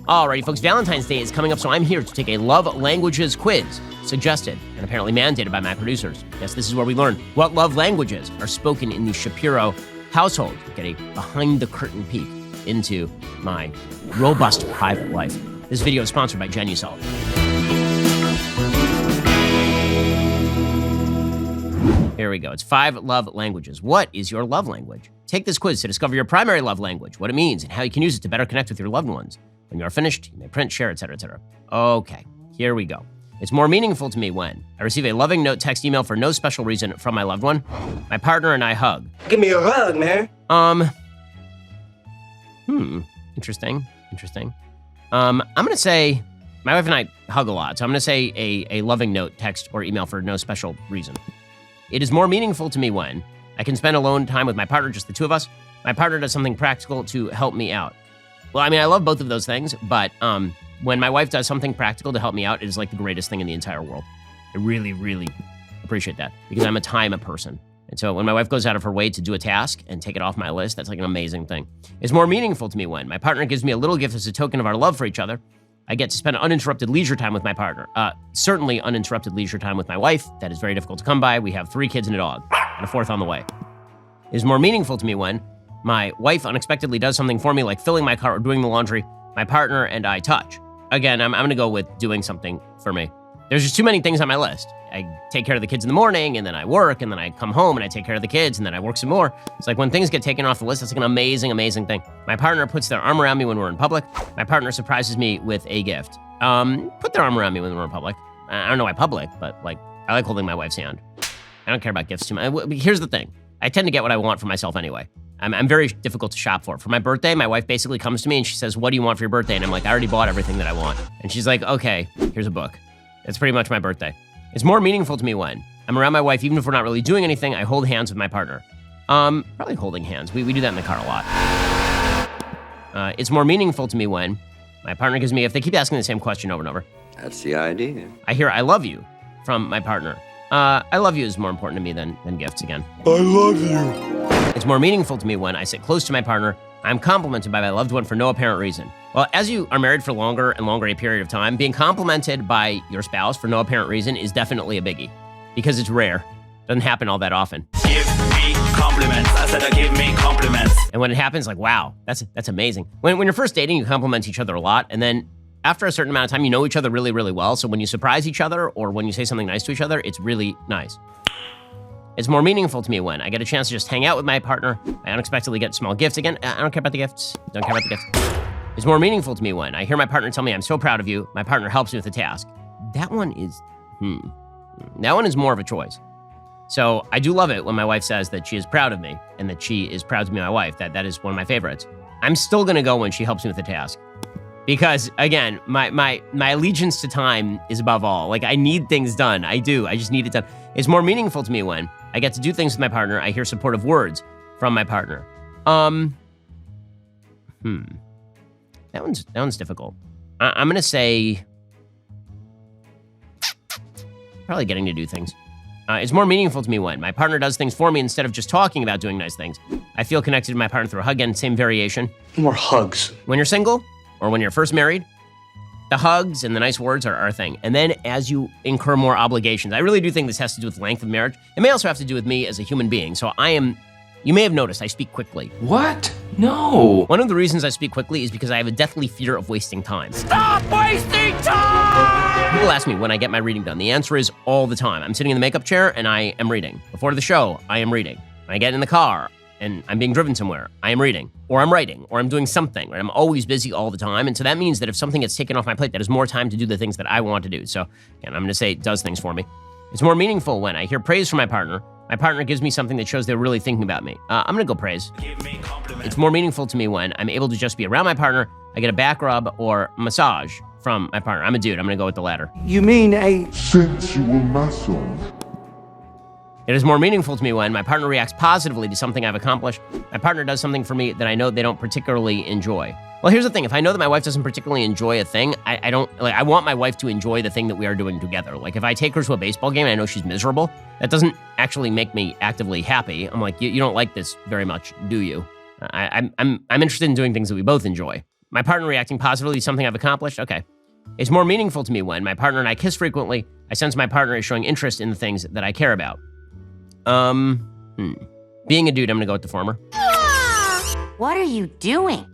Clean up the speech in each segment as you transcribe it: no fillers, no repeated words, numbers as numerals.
Alrighty, folks, Valentine's Day is coming up, so I'm here to take a love languages quiz, suggested and apparently mandated by my producers. Yes, this is where we learn what love languages are spoken in the Shapiro household. Get a behind-the-curtain peek into my robust private life. This video is sponsored by Genusolve. Here we go. It's 5 love languages. What is your love language? Take this quiz to discover your primary love language, what it means, and how you can use it to better connect with your loved ones. When you are finished, you may print, share, etc., etc. Okay, here we go. It's more meaningful to me when I receive a loving note, text, email for no special reason from my loved one. My partner and I hug. Give me a hug, man. Interesting. I'm gonna say my wife and I hug a lot, so I'm gonna say a loving note, text, or email for no special reason. It is more meaningful to me when I can spend alone time with my partner, just the two of us. My partner does something practical to help me out. Well, I mean, I love both of those things, but when my wife does something practical to help me out, it is like the greatest thing in the entire world. I really, really appreciate that because I'm a time person. And so when my wife goes out of her way to do a task and take it off my list, that's like an amazing thing. It's more meaningful to me when my partner gives me a little gift as a token of our love for each other. I get to spend uninterrupted leisure time with my partner. Certainly uninterrupted leisure time with my wife. That is very difficult to come by. We have 3 kids and a dog, and a 4th on the way. It is more meaningful to me when my wife unexpectedly does something for me, like filling my car or doing the laundry. My partner and I touch. Again, I'm going to go with doing something for me. There's just too many things on my list. I take care of the kids in the morning, and then I work, and then I come home, and I take care of the kids, and then I work some more. It's like when things get taken off the list, it's like an amazing, amazing thing. My partner puts their arm around me when we're in public. My partner surprises me with a gift. Put their arm around me when we're in public. I don't know why public, but like I like holding my wife's hand. I don't care about gifts too much. Here's the thing. I tend to get what I want for myself anyway. I'm very difficult to shop for. For my birthday, my wife basically comes to me and she says, "What do you want for your birthday?" And I'm like, "I already bought everything that I want." And she's like, "Okay, here's a book." That's pretty much my birthday. It's more meaningful to me when I'm around my wife, even if we're not really doing anything, I hold hands with my partner. Probably holding hands. We do that in the car a lot. It's more meaningful to me when my partner gives me, if they keep asking the same question over and over. That's the idea. I hear "I love you" from my partner. I love you is more important to me than gifts again. I love you. It's more meaningful to me when I sit close to my partner. I'm complimented by my loved one for no apparent reason. Well, as you are married for longer and longer a period of time, being complimented by your spouse for no apparent reason is definitely a biggie because it's rare. Doesn't happen all that often. Give me compliments. I said, give me compliments. And when it happens, like, wow, that's amazing. When you're first dating, you compliment each other a lot, and then after a certain amount of time, you know each other really, really well. So when you surprise each other or when you say something nice to each other, it's really nice. It's more meaningful to me when I get a chance to just hang out with my partner. I unexpectedly get small gifts. Again, I don't care about the gifts. Don't care about the gifts. It's more meaningful to me when I hear my partner tell me, "I'm so proud of you." My partner helps me with the task. That one is, That one is more of a choice. So I do love it when my wife says that she is proud of me and that she is proud to be my wife. That is one of my favorites. I'm still gonna go when she helps me with the task. Because again, my allegiance to time is above all. Like I need things done. I do. I just need it done. It's more meaningful to me when I get to do things with my partner. I hear supportive words from my partner. That one's difficult. I'm gonna say probably getting to do things. It's more meaningful to me when my partner does things for me instead of just talking about doing nice things. I feel connected to my partner through a hug. Again, same variation. More hugs. When you're single or when you're first married, the hugs and the nice words are our thing. And then as you incur more obligations, I really do think this has to do with length of marriage. It may also have to do with me as a human being. So you may have noticed, I speak quickly. What? No. One of the reasons I speak quickly is because I have a deathly fear of wasting time. Stop wasting time! People ask me when I get my reading done. The answer is all the time. I'm sitting in the makeup chair and I am reading. Before the show, I am reading. When I get in the car and I'm being driven somewhere, I am reading. Or I'm writing, or I'm doing something. Right? I'm always busy all the time. And so that means that if something gets taken off my plate, that is more time to do the things that I want to do. So again, I'm gonna say it does things for me. It's more meaningful when I hear praise from my partner. My partner gives me something that shows they're really thinking about me. I'm gonna go praise. Give me compliments. It's more meaningful to me when I'm able to just be around my partner. I get a back rub or massage from my partner. I'm a dude, I'm gonna go with the latter. You mean a Sensual massage. It is more meaningful to me when my partner reacts positively to something I've accomplished. My partner does something for me that I know they don't particularly enjoy. Well, here's the thing. If I know that my wife doesn't particularly enjoy a thing, I want my wife to enjoy the thing that we are doing together. Like if I take her to a baseball game and I know she's miserable, that doesn't actually make me actively happy. I'm like, you don't like this very much, do you? I'm interested in doing things that we both enjoy. My partner reacting positively to something I've accomplished? Okay. It's more meaningful to me when my partner and I kiss frequently. I sense my partner is showing interest in the things that I care about. Being a dude, I'm gonna go with the former. What are you doing?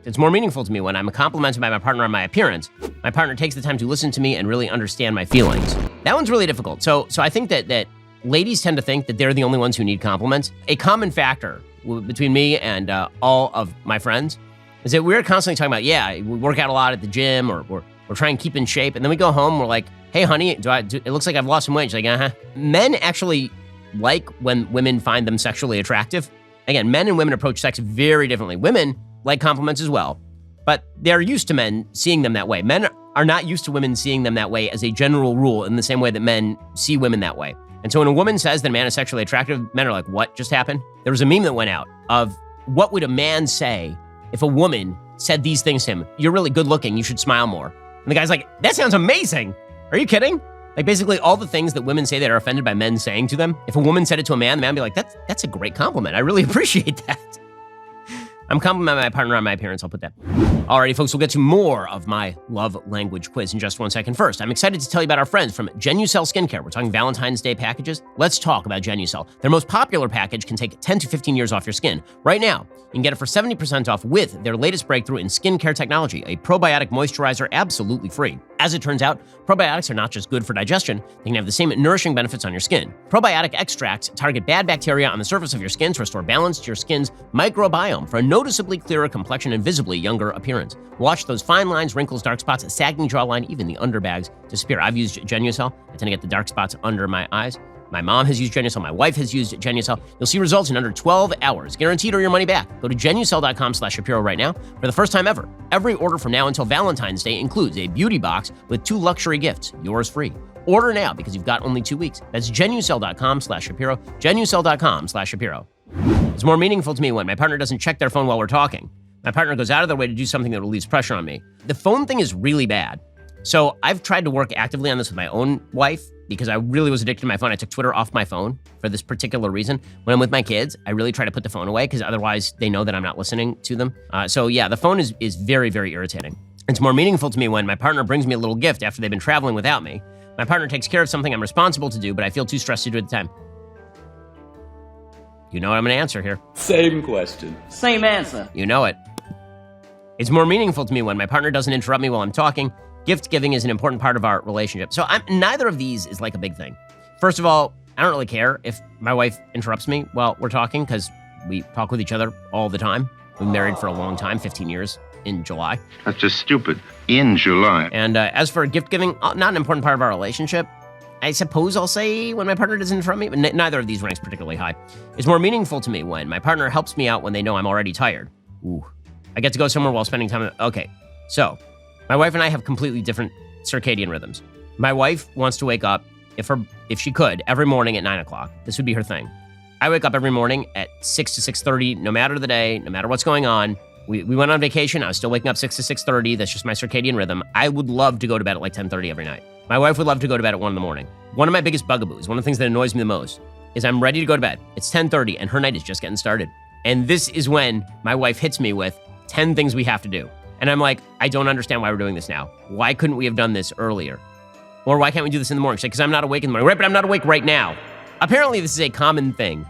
It's more meaningful to me when I'm complimented by my partner on my appearance. My partner takes the time to listen to me and really understand my feelings. That one's really difficult. So I think that ladies tend to think that they're the only ones who need compliments. A common factor between me and all of my friends is that we're constantly talking about, yeah, we work out a lot at the gym, or we're trying to keep in shape, and then we go home, we're like, hey, honey, it looks like I've lost some weight. She's like, uh-huh. Men actually like when women find them sexually attractive. Again, men and women approach sex very differently. Women like compliments as well, but they're used to men seeing them that way. Men are not used to women seeing them that way as a general rule, in the same way that men see women that way. And so when a woman says that a man is sexually attractive, men are like, what just happened? There was a meme that went out of what would a man say if a woman said these things to him. You're really good looking, you should smile more. And the guy's like, that sounds amazing. Are you kidding? Like, basically all the things that women say that are offended by men saying to them, if a woman said it to a man, the man would be like, that's a great compliment. I really appreciate that. I'm complimenting my partner on my appearance, I'll put that. Alrighty, folks, we'll get to more of my love language quiz in just 1 second. First, I'm excited to tell you about our friends from Genucel Skincare. We're talking Valentine's Day packages. Let's talk about Genucel. Their most popular package can take 10 to 15 years off your skin. Right now, you can get it for 70% off with their latest breakthrough in skincare technology, a probiotic moisturizer absolutely free. As it turns out, probiotics are not just good for digestion, they can have the same nourishing benefits on your skin. Probiotic extracts target bad bacteria on the surface of your skin to restore balance to your skin's microbiome for a noticeably clearer complexion and visibly younger appearance. Watch those fine lines, wrinkles, dark spots, sagging jawline, even the underbags disappear. I've used Genucel. I tend to get the dark spots under my eyes. My mom has used Genucel. My wife has used Genucel. You'll see results in under 12 hours. Guaranteed or your money back. Go to Genucel.com/Shapiro right now. For the first time ever, every order from now until Valentine's Day includes a beauty box with 2 luxury gifts, yours free. Order now because you've got only 2 weeks. That's Genucel.com/Shapiro. Genucel.com/Shapiro. It's more meaningful to me when my partner doesn't check their phone while we're talking. My partner goes out of their way to do something that relieves pressure on me. The phone thing is really bad. So I've tried to work actively on this with my own wife because I really was addicted to my phone. I took Twitter off my phone for this particular reason. When I'm with my kids, I really try to put the phone away because otherwise they know that I'm not listening to them. So yeah, the phone is very, very irritating. It's more meaningful to me when my partner brings me a little gift after they've been traveling without me. My partner takes care of something I'm responsible to do, but I feel too stressed to do it at the time. You know what I'm gonna answer here. Same question. Same answer. You know it. It's more meaningful to me when my partner doesn't interrupt me while I'm talking. Gift giving is an important part of our relationship. So neither of these is like a big thing. First of all, I don't really care if my wife interrupts me while we're talking because we talk with each other all the time. We've been married for a long time, 15 years in July. That's just stupid. In July. And as for gift giving, not an important part of our relationship. I suppose I'll say when my partner doesn't interrupt me, but neither of these ranks particularly high. It's more meaningful to me when my partner helps me out when they know I'm already tired. Ooh. I get to go somewhere while spending time. Okay, so my wife and I have completely different circadian rhythms. My wife wants to wake up, if she could, every morning at 9 o'clock. This would be her thing. I wake up every morning at 6 to 6:30, no matter the day, no matter what's going on. We went on vacation. I was still waking up 6 to 6:30. That's just my circadian rhythm. I would love to go to bed at like 10:30 every night. My wife would love to go to bed at 1 in the morning. One of my biggest bugaboos, one of the things that annoys me the most, is I'm ready to go to bed. It's 10:30 and her night is just getting started. And this is when my wife hits me with 10 things we have to do. And I'm like, I don't understand why we're doing this now. Why couldn't we have done this earlier? Or why can't we do this in the morning? She's like, because I'm not awake in the morning. Right, but I'm not awake right now. Apparently, this is a common thing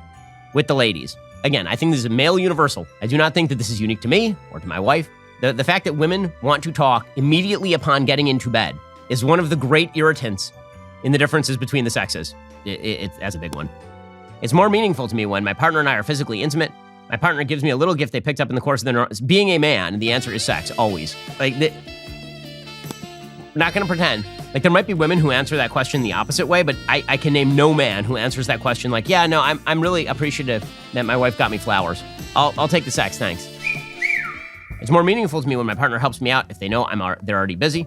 with the ladies. Again, I think this is a male universal. I do not think that this is unique to me or to my wife. The fact that women want to talk immediately upon getting into bed is one of the great irritants in the differences between the sexes. That's a big one. It's more meaningful to me when my partner and I are physically intimate. My partner gives me a little gift they picked up in the course of their being a man. The answer is sex, always. Like, not gonna pretend. Like, there might be women who answer that question the opposite way, but I can name no man who answers that question like, yeah, no, I'm really appreciative that my wife got me flowers. I'll take the sex, thanks. It's more meaningful to me when my partner helps me out if they know they're already busy.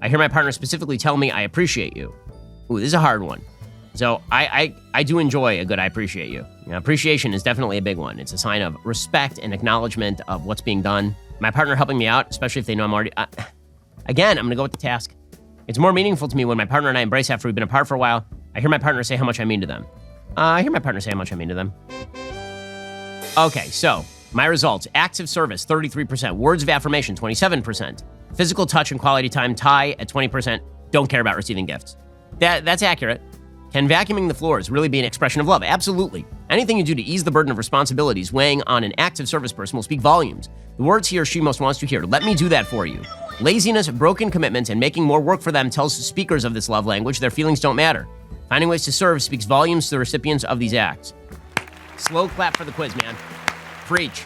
I hear my partner specifically tell me, I appreciate you. Ooh, this is a hard one. So I do enjoy a good I appreciate you. Appreciation is definitely a big one. It's a sign of respect and acknowledgement of what's being done. My partner helping me out, especially if they know I'm already... again, I'm going to go with the task. It's more meaningful to me when my partner and I embrace after we've been apart for a while. I hear my partner say how much I mean to them. I hear my partner say how much I mean to them. Okay, so My results: acts of service, 33%. Words of affirmation, 27%. Physical touch and quality time tie at 20%. Don't care about receiving gifts. That's accurate. Can vacuuming the floors really be an expression of love? Absolutely. Anything you do to ease the burden of responsibilities weighing on an active service person will speak volumes. The words he or she most wants to hear: let me do that for you. Laziness, broken commitments, and making more work for them tells speakers of this love language their feelings don't matter. Finding ways to serve speaks volumes to the recipients of these acts. Slow clap for the quiz, man. Preach.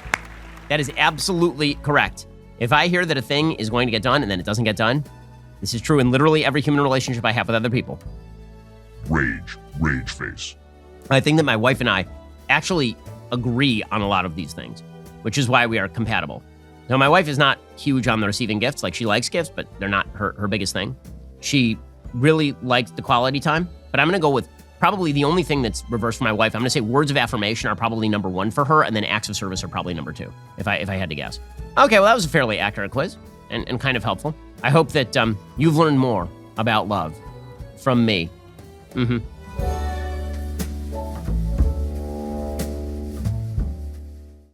That is absolutely correct. If I hear that a thing is going to get done and then it doesn't get done, this is true in literally every human relationship I have with other people. Rage face. I think that my wife and I actually agree on a lot of these things, which is why we are compatible. Now, my wife is not huge on the receiving gifts. Like, she likes gifts, but they're not her biggest thing. She really likes the quality time, but I'm going to go with probably the only thing that's reversed for my wife. I'm going to say words of affirmation are probably number one for her, and then acts of service are probably number two, if I had to guess. Okay, well, that was a fairly accurate quiz and kind of helpful. I hope that you've learned more about love from me.